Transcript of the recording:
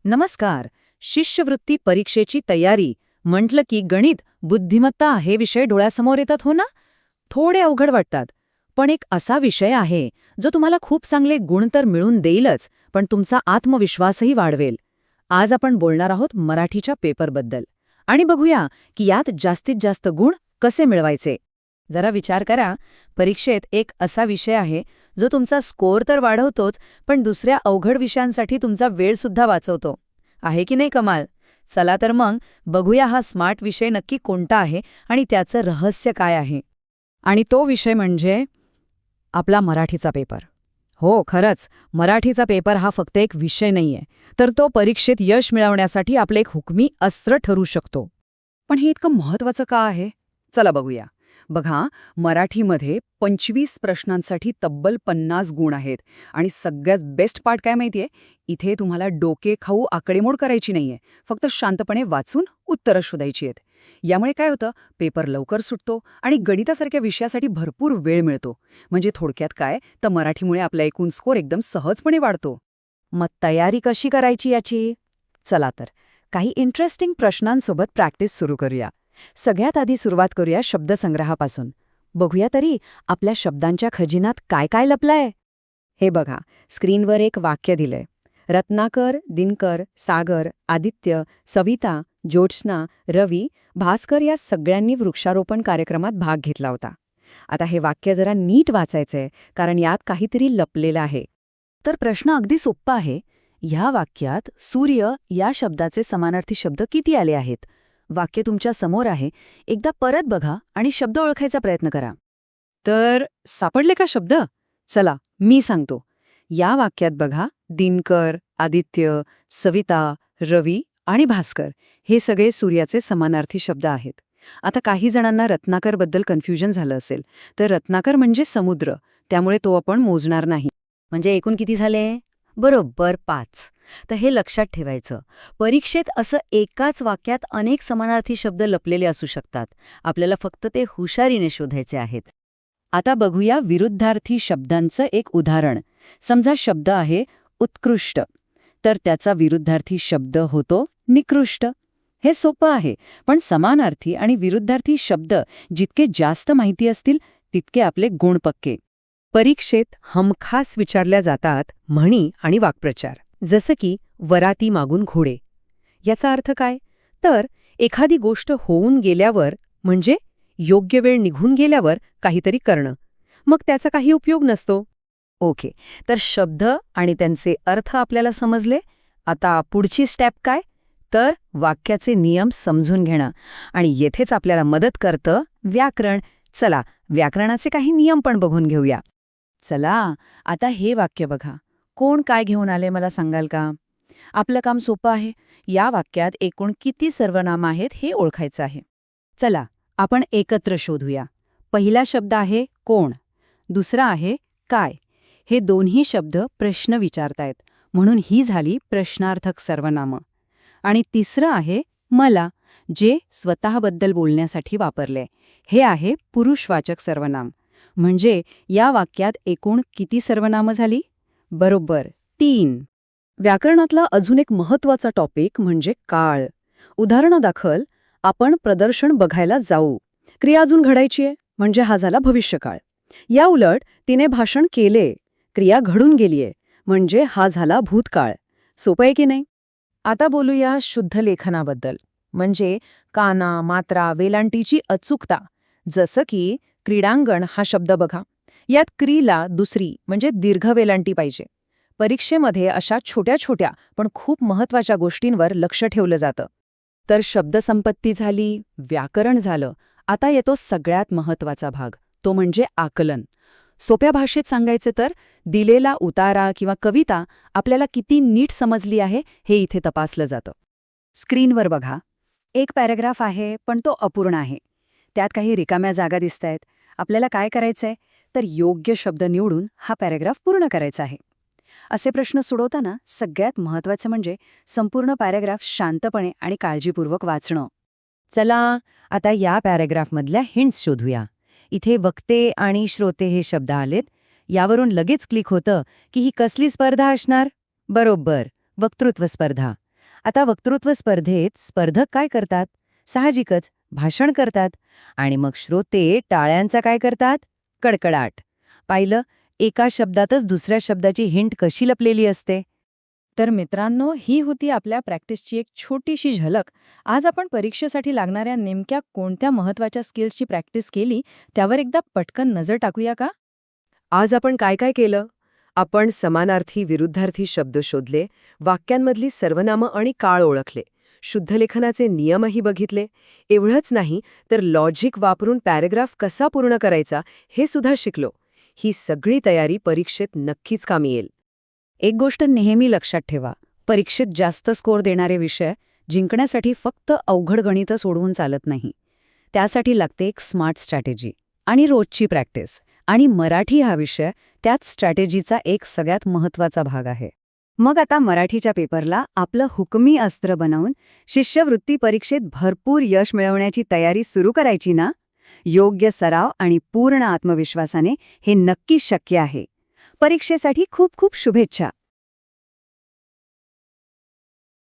नमस्कार. शिष्यवृत्ती परीक्षेची तयारी म्हटलं की गणित, बुद्धिमत्ता हे विषय डोळ्यासमोर येतात हो ना? थोडे अवघड वाटतात. पण एक असा विषय आहे जो तुम्हाला खूप चांगले गुण तर मिळून देईलच, पण तुमचा आत्मविश्वासही वाढवेल. आज आपण बोलणार आहोत मराठीच्या पेपरबद्दल आणि बघूया की यात जास्तीत जास्त गुण कसे मिळवायचे. जरा विचार करा, परीक्षेत एक असा विषय आहे जो तुमचा स्कोअर तर वाढवतोच, पण दुसऱ्या अवघड विषयांसाठी तुमचा वेळसुद्धा वाचवतो. आहे की नाही कमाल? चला तर मग बघूया हा स्मार्ट विषय नक्की कोणता आहे आणि त्याचं रहस्य काय आहे. आणि तो विषय म्हणजे आपला मराठीचा पेपर. हो, खरंच, मराठीचा पेपर हा फक्त एक विषय नाहीये, तर तो परीक्षेत यश मिळवण्यासाठी आपले एक हुकमी अस्त्र ठरू शकतो. पण हे इतकं महत्वाचं का आहे? चला बघूया. बघा, मराठीमध्ये 25 प्रश्नांसाठी तब्बल 50 गुण आहेत आणि सगळ्यात बेस्ट पार्ट काय माहितीये? इथे तुम्हाला डोके खाऊ आकडेमोड करायची नाहीये, फक्त शांतपणे वाचून उत्तरं शोधायची आहेत. यामुळे काय होतं, पेपर लवकर सुटतो आणि गणितासारख्या विषयासाठी भरपूर वेळ मिळतो. म्हणजे थोडक्यात काय, तर मराठीमुळे आपला एकूण स्कोर एकदम सहजपणे वाढतो. मग तयारी कशी करायची याची? चला तर काही इंटरेस्टिंग प्रश्नांसोबत प्रॅक्टिस सुरू करूया. सगळ्यात आधी सुरुवात करूया शब्दसंग्रहापासून. बघूया तरी आपल्या शब्दांच्या खजिन्यात काय काय लपलंय. हे बघा, स्क्रीनवर एक वाक्य दिलंय. रत्नाकर, दिनकर, सागर, आदित्य, सविता, ज्योत्स्ना, रवी, भास्कर या सगळ्यांनी वृक्षारोपण कार्यक्रमात भाग घेतला होता. आता हे वाक्य जरा नीट वाचायचंय, कारण यात काहीतरी लपलेलं आहे. तर प्रश्न अगदी सोप्पा आहे. ह्या वाक्यात सूर्य या शब्दाचे समानार्थी शब्द किती आले आहेत? वाक्य तुमच्या समोर आहे. एकदा परत बघा आणि शब्द ओळखायचा प्रयत्न करा. तर सापडले का शब्द? चला, मी सांगतो. या वाक्यात बघा, दिनकर, आदित्य, सविता, रवी आणि भास्कर हे सगळे सूर्याचे समानार्थी शब्द आहेत. आता काही जणांना रत्नाकरबद्दल कन्फ्युजन झालं असेल, तर रत्नाकर म्हणजे समुद्र, त्यामुळे तो आपण मोजणार नाही. म्हणजे एकूण किती झाले? बरोबर 5. तर हे लक्षात ठेवायचं. परीक्षेत असं एकाच वाक्यात अनेक समानार्थी शब्द लपलेले असू शकतात. आपल्याला फक्त ते हुशारीने शोधायचे आहेत. आता बघूया विरुद्धार्थी शब्दांचं एक उदाहरण. समजा शब्द आहे उत्कृष्ट, तर त्याचा विरुद्धार्थी शब्द होतो निकृष्ट. हे सोपं आहे, पण समानार्थी आणि विरुद्धार्थी शब्द जितके जास्त माहिती असतील तितके आपले गुण पक्के. परीक्षेत हमखास विचारल्या जातात म्हणी आणि वाक्प्रचार. जसं की वराती मागून घोडे. याचा अर्थ काय? तर एखादी गोष्ट होऊन गेल्यावर, म्हणजे योग्य वेळ निघून गेल्यावर काहीतरी करणं, मग त्याचा काही उपयोग नसतो. ओके, तर शब्द आणि त्यांचे अर्थ आपल्याला समजले. आता पुढची स्टेप काय? तर वाक्याचे नियम समजून घेणं. आणि येथेच आपल्याला मदत करतं व्याकरण. चला, व्याकरणाचे काही नियम पण बघून घेऊया. चला, आता हे वाक्य बघा. कोण काय घेऊन आले मला सांगाल का? आपलं काम सोपं आहे. या वाक्यात एकूण किती सर्वनाम आहेत हे ओळखायचं आहे. चला, आपण एकत्र शोधूया. पहिला शब्द आहे कोण, दुसरा आहे काय. हे दोन्ही शब्द प्रश्न विचारतायत, म्हणून ही झाली प्रश्नार्थक सर्वनामं. आणि तिसरं आहे मला, जे स्वतःबद्दल बोलण्यासाठी वापरले. हे आहे पुरुषवाचक सर्वनाम. म्हणजे या वाक्यात एकूण किती सर्वनामं झाली? बरोबर 3. व्याकरणातला अजून एक महत्वाचा टॉपिक म्हणजे काळ. उदाहरणादाखल आपण प्रदर्शन बघायला जाऊ. क्रिया अजून घडायची आहे, म्हणजे हा झाला भविष्यकाळ. या उलट तिने भाषण केले, क्रिया घडून गेलीये, म्हणजे हा झाला भूतकाळ. सोपं आहे की नाही? आता बोलूया शुद्ध लेखनाबद्दल, म्हणजे काना, मात्रा, वेलांटीची अचूकता. जसं की क्रीडांगण हा शब्द बघा. यात क्रीला दुसरी म्हणजे दीर्घ वेलांटी पाहिजे. परीक्षेमध्ये अशा छोट्या छोट्या पण खूप महत्वाच्या गोष्टींवर लक्ष ठेवलं जातं. तर शब्दसंपत्ती झाली, व्याकरण झालं. आता येतो सगळ्यात महत्वाचा भाग, तो म्हणजे आकलन. सोप्या भाषेत सांगायचं तर दिलेला उतारा किंवा कविता आपल्याला किती नीट समजली आहे हे इथे तपासलं जातं. स्क्रीनवर बघा, एक पॅराग्राफ आहे पण तो अपूर्ण आहे. त्यात काही रिकाम्या जागा दिसतायत. आपल्याला काय करायचंय? तर योग्य शब्द निवडून हा पॅराग्राफ पूर्ण करायचा आहे. असे प्रश्न सोडवताना सगळ्यात महत्त्वाचं म्हणजे संपूर्ण पॅराग्राफ शांतपणे आणि काळजीपूर्वक वाचणं. चला, आता या पॅराग्राफमधल्या हिंट्स शोधूया. इथे वक्ते आणि श्रोते हे शब्द आलेत. यावरून लगेच क्लिक होतं की ही कसली स्पर्धा असणार? बरोबर, वक्तृत्व स्पर्धा. आता वक्तृत्व स्पर्धेत स्पर्धक काय करतात? साहजिकच भाषण करतात. आणि मग श्रोते टाळ्यांचा काय करतात? कडकडाट. पाहिलं, एका शब्दातच दुसऱ्या शब्दाची हिंट कशी लपलेली असते. तर मित्रांनो, ही होती आपल्या प्रॅक्टिसची एक छोटीशी झलक. आज आपण परीक्षेसाठी लागणाऱ्या नेमक्या कोणत्या महत्त्वाच्या स्किल्सची प्रॅक्टिस केली, त्यावर एकदा पटकन नजर टाकूया का? आज आपण काय काय केलं? आपण समानार्थी विरुद्धार्थी शब्द शोधले, वाक्यांमधली सर्वनामं आणि काळ ओळखले, शुद्धलेखनाचे नियमही बघितले. एवढंच नाही तर लॉजिक वापरून पॅरेग्राफ कसा पूर्ण करायचा हे सुद्धा शिकलो. ही सगळी तयारी परीक्षेत नक्कीच कामी येईल. एक गोष्ट नेहमी लक्षात ठेवा, परीक्षेत जास्त स्कोअर देणारे विषय जिंकण्यासाठी फक्त अवघड गणितं सोडवून चालत नाही. त्यासाठी लागते एक स्मार्ट स्ट्रॅटेजी आणि रोजची प्रॅक्टिस. आणि मराठी हा विषय त्याच स्ट्रॅटेजीचा एक सगळ्यात महत्त्वाचा भाग आहे. मग आता मराठीच्या पेपरला आपलं हुकमी अस्त्र बनवून शिष्यवृत्ती परीक्षेत भरपूर यश मिळवण्याची तयारी सुरू करायची ना? योग्य सराव आणि पूर्ण आत्मविश्वासाने हे नक्कीच शक्य आहे. परीक्षेसाठी खूप खूप शुभेच्छा.